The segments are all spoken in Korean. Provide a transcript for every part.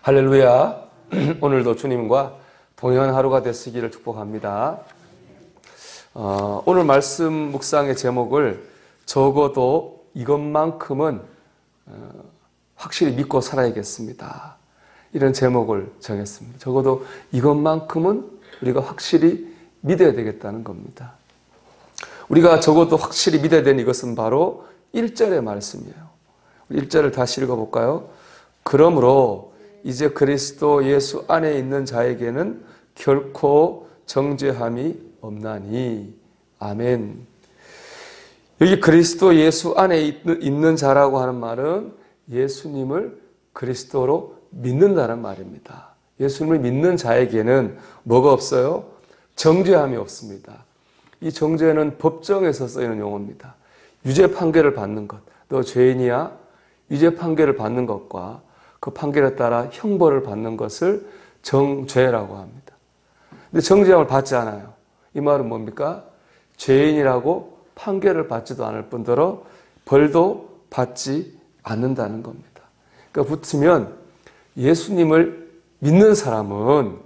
할렐루야. 오늘도 주님과 동행하는 하루가 되시기를 축복합니다. 오늘 말씀 묵상의 제목을 적어도 이것만큼은 확실히 믿고 살아야겠습니다. 이런 제목을 정했습니다. 적어도 이것만큼은 우리가 확실히 믿어야 되겠다는 겁니다. 우리가 적어도 확실히 믿어야 되는 이것은 바로 1절의 말씀이에요. 1절을 다시 읽어볼까요? 그러므로 이제 그리스도 예수 안에 있는 자에게는 결코 정죄함이 없나니. 아멘. 여기 그리스도 예수 안에 있는 자라고 하는 말은 예수님을 그리스도로 믿는다는 말입니다. 예수님을 믿는 자에게는 뭐가 없어요? 정죄함이 없습니다. 이 정죄는 법정에서 쓰이는 용어입니다. 유죄 판결을 받는 것, 너 죄인이야? 유죄 판결을 받는 것과 그 판결에 따라 형벌을 받는 것을 정죄라고 합니다. 근데 정죄함을 받지 않아요. 이 말은 뭡니까? 죄인이라고 판결을 받지도 않을 뿐더러 벌도 받지 않는다는 겁니다. 그러니까 붙으면 예수님을 믿는 사람은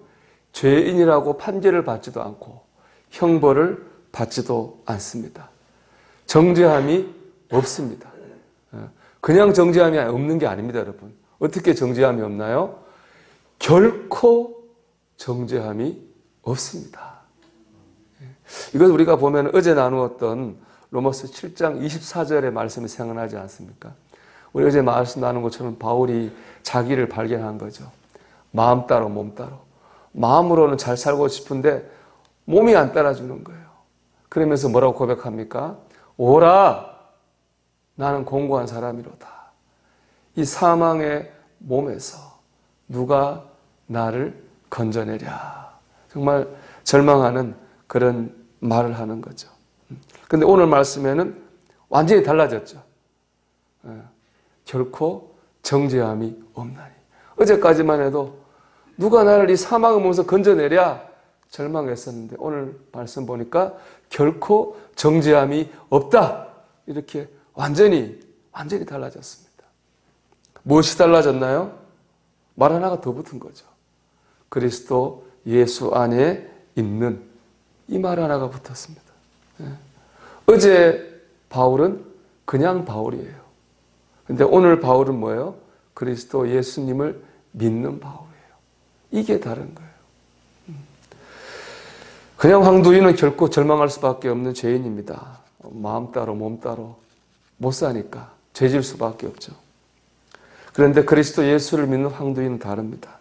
죄인이라고 판결을 받지도 않고 형벌을 받지도 않습니다. 정죄함이 없습니다. 그냥 정죄함이 없는 게 아닙니다, 여러분. 어떻게 정죄함이 없나요? 결코 정죄함이 없습니다. 이건 우리가 보면 어제 나누었던 로마서 7장 24절의 말씀이 생각나지 않습니까? 우리 어제 말씀 나눈 것처럼 바울이 자기를 발견한 거죠. 마음 따로 몸 따로. 마음으로는 잘 살고 싶은데 몸이 안 따라주는 거예요. 그러면서 뭐라고 고백합니까? 오라! 나는 공고한 사람이로다. 이 사망의 몸에서 누가 나를 건져내랴. 정말 절망하는 그런 말을 하는 거죠. 근데 오늘 말씀에는 완전히 달라졌죠. 결코 정죄함이 없나니. 어제까지만 해도 누가 나를 이 사망의 몸에서 건져내랴 절망했었는데 오늘 말씀 보니까 결코 정죄함이 없다. 이렇게 완전히 달라졌습니다. 무엇이 달라졌나요? 말 하나가 더 붙은 거죠. 그리스도 예수 안에 있는 이 말 하나가 붙었습니다. 어제 바울은 그냥 바울이에요. 근데 오늘 바울은 뭐예요? 그리스도 예수님을 믿는 바울이에요. 이게 다른 거예요. 그냥 황두이는 결코 절망할 수밖에 없는 죄인입니다. 마음 따로 몸 따로 못 사니까 죄질 수밖에 없죠. 그런데 그리스도 예수를 믿는 황두이는 다릅니다.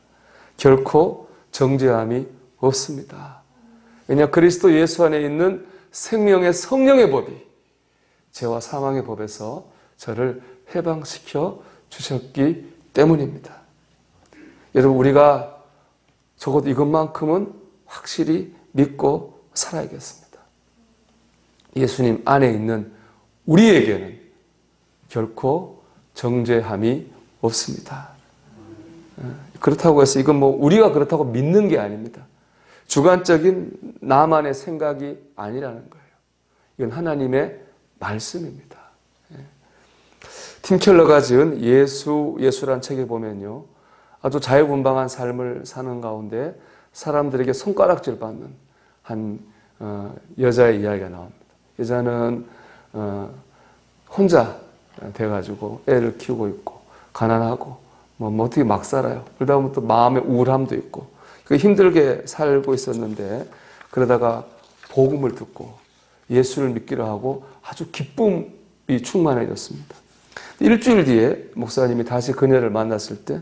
결코 정죄함이 없습니다. 왜냐 그리스도 예수 안에 있는 생명의 성령의 법이 죄와 사망의 법에서 저를 해방시켜 주셨기 때문입니다. 여러분 우리가 적어도 이것만큼은 확실히 믿고 살아야겠습니다. 예수님 안에 있는 우리에게는 결코 정죄함이 없습니다. 그렇다고 해서 이건 우리가 그렇다고 믿는 게 아닙니다. 주관적인 나만의 생각이 아니라는 거예요. 이건 하나님의 말씀입니다. 팀 켈러가 지은 예수란 책에 보면요. 아주 자유분방한 삶을 사는 가운데 사람들에게 손가락질 받는 한 여자의 이야기가 나옵니다. 여자는 혼자 돼가지고 애를 키우고 있고 가난하고 어떻게 막 살아요. 그러다 보면 또 마음의 우울함도 있고 힘들게 살고 있었는데 그러다가 복음을 듣고 예수를 믿기로 하고 아주 기쁨이 충만해졌습니다. 일주일 뒤에 목사님이 다시 그녀를 만났을 때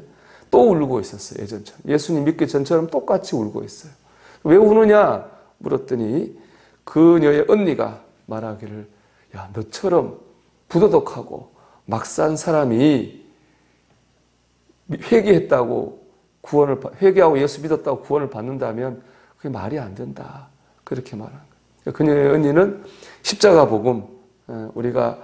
또 울고 있었어요. 예전처럼. 예수님 믿기 전처럼 똑같이 울고 있어요. 왜 우느냐 물었더니 그녀의 언니가 말하기를 야 너처럼 부도덕하고 막 산 사람이 회개하고 예수 믿었다고 구원을 받는다면 그게 말이 안 된다. 그렇게 말한 거예요. 그녀의 언니는 십자가 복음, 우리가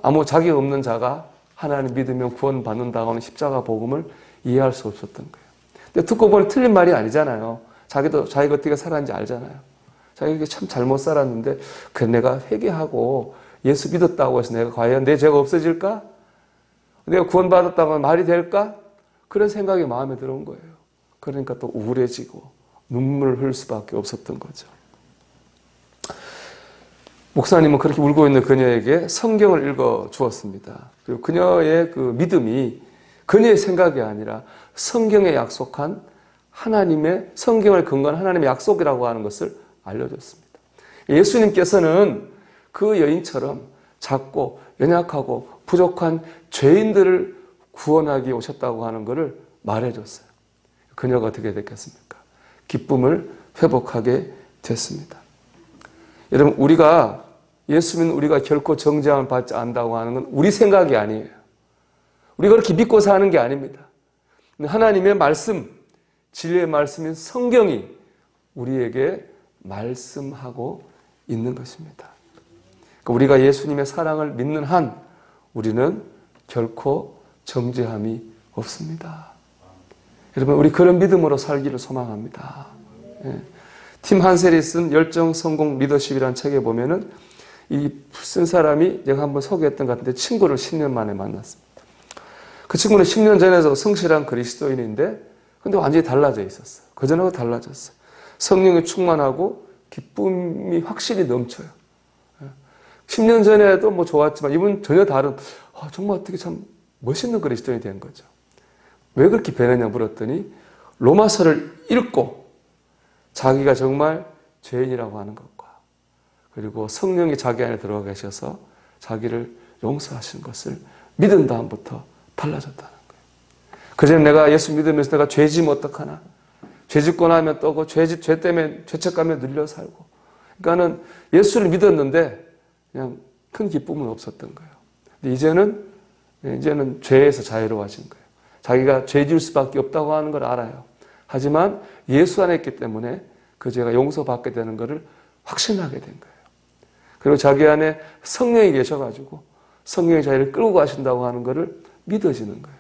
아무 자격 없는 자가 하나님 믿으면 구원 받는다고 하는 십자가 복음을 이해할 수 없었던 거예요. 근데 듣고 보니 틀린 말이 아니잖아요. 자기가 어떻게 살았는지 알잖아요. 자기가 참 잘못 살았는데 내가 회개하고 예수 믿었다고 해서 내가 과연 내 죄가 없어질까? 내가 구원받았다고 하면 말이 될까? 그런 생각이 마음에 들어온 거예요. 그러니까 또 우울해지고 눈물을 흘릴 수밖에 없었던 거죠. 목사님은 그렇게 울고 있는 그녀에게 성경을 읽어 주었습니다. 그리고 그녀의 그 믿음이 그녀의 생각이 아니라 성경에 약속한 하나님의, 성경을 근거한 하나님의 약속이라고 하는 것을 알려줬습니다. 예수님께서는 그 여인처럼 작고 연약하고 부족한 죄인들을 구원하기 위해 오셨다고 하는 것을 말해줬어요. 그녀가 어떻게 됐겠습니까? 기쁨을 회복하게 됐습니다. 여러분, 우리가 예수 믿는 우리가 결코 정죄함을 받지 않는다고 하는 건 우리 생각이 아니에요. 우리가 그렇게 믿고 사는 게 아닙니다. 하나님의 말씀, 진리의 말씀인 성경이 우리에게 말씀하고 있는 것입니다. 우리가 예수님의 사랑을 믿는 한 우리는 결코 정죄함이 없습니다. 여러분, 우리 그런 믿음으로 살기를 소망합니다. 팀 한셀이 쓴 열정 성공 리더십이라는 책에 보면은 이 쓴 사람이 제가 한번 소개했던 것 같은데 친구를 10년 만에 만났습니다. 그 친구는 10년 전에도 성실한 그리스도인인데 근데 완전히 달라져 있었어요. 그전하고 달라졌어요. 성령이 충만하고 기쁨이 확실히 넘쳐요. 10년 전에도 뭐 좋았지만 이분 전혀 다른, 정말 어떻게 참 멋있는 그리스도인이 된 거죠. 왜 그렇게 변했냐 물었더니 로마서를 읽고 자기가 정말 죄인이라고 하는 것과 그리고 성령이 자기 안에 들어가 계셔서 자기를 용서하시는 것을 믿은 다음부터 달라졌다는 거예요. 그전에 내가 예수 믿으면서 내가 죄 지면 어떡하나, 죄 짓고 나면 또고 죄 때문에 죄책감에 눌려 살고, 그러니까는 예수를 믿었는데 그냥 큰 기쁨은 없었던 거예요. 근데 이제는 죄에서 자유로워진 거예요. 자기가 죄 지을 수밖에 없다고 하는 걸 알아요. 하지만 예수 안에 있기 때문에 그 죄가 용서받게 되는 것을 확신하게 된 거예요. 그리고 자기 안에 성령이 계셔가지고 성령이 자기를 끌고 가신다고 하는 것을 믿어지는 거예요.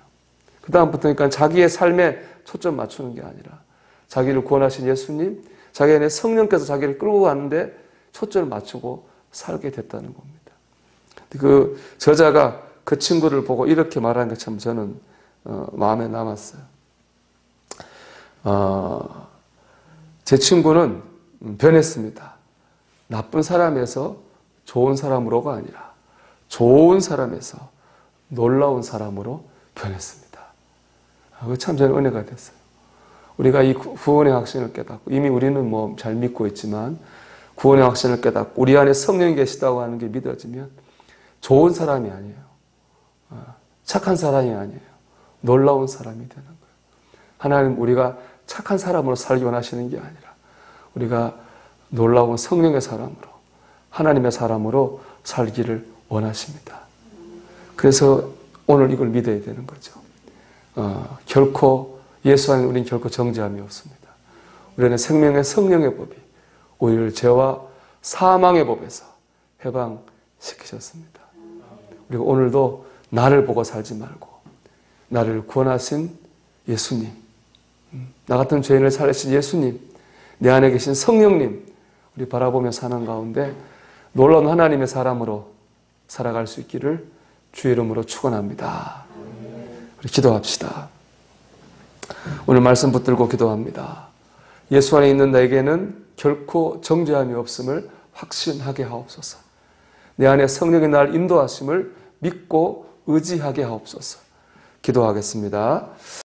그 다음부터 그러니까 자기의 삶에 초점 맞추는 게 아니라 자기를 구원하신 예수님, 자기 안에 성령께서 자기를 끌고 가는데 초점을 맞추고 살게 됐다는 겁니다. 그 저자가 그 친구를 보고 이렇게 말하는 게 참 저는 마음에 남았어요. 제 친구는 변했습니다. 나쁜 사람에서 좋은 사람으로가 아니라 좋은 사람에서 놀라운 사람으로 변했습니다. 그거 참 저는 은혜가 됐어요. 우리가 이 구원의 확신을 깨닫고 이미 우리는 뭐 잘 믿고 있지만 구원의 확신을 깨닫고 우리 안에 성령이 계시다고 하는 게 믿어지면 좋은 사람이 아니에요. 착한 사람이 아니에요. 놀라운 사람이 되는 거예요. 하나님 우리가 착한 사람으로 살기 원하시는 게 아니라 우리가 놀라운 성령의 사람으로 하나님의 사람으로 살기를 원하십니다. 그래서 오늘 이걸 믿어야 되는 거죠. 결코 예수 안에 우리는 결코 정죄함이 없습니다. 우리는 생명의 성령의 법이 우리를 죄와 사망의 법에서 해방시키셨습니다. 그리고 오늘도 나를 보고 살지 말고 나를 구원하신 예수님, 나 같은 죄인을 살리신 예수님, 내 안에 계신 성령님 우리 바라보며 사는 가운데 놀라운 하나님의 사람으로 살아갈 수 있기를 주의 이름으로 축원합니다. 우리 기도합시다. 오늘 말씀 붙들고 기도합니다. 예수 안에 있는 나에게는 결코 정죄함이 없음을 확신하게 하옵소서. 내 안에 성령의 날 인도하심을 믿고 의지하게 하옵소서. 기도하겠습니다.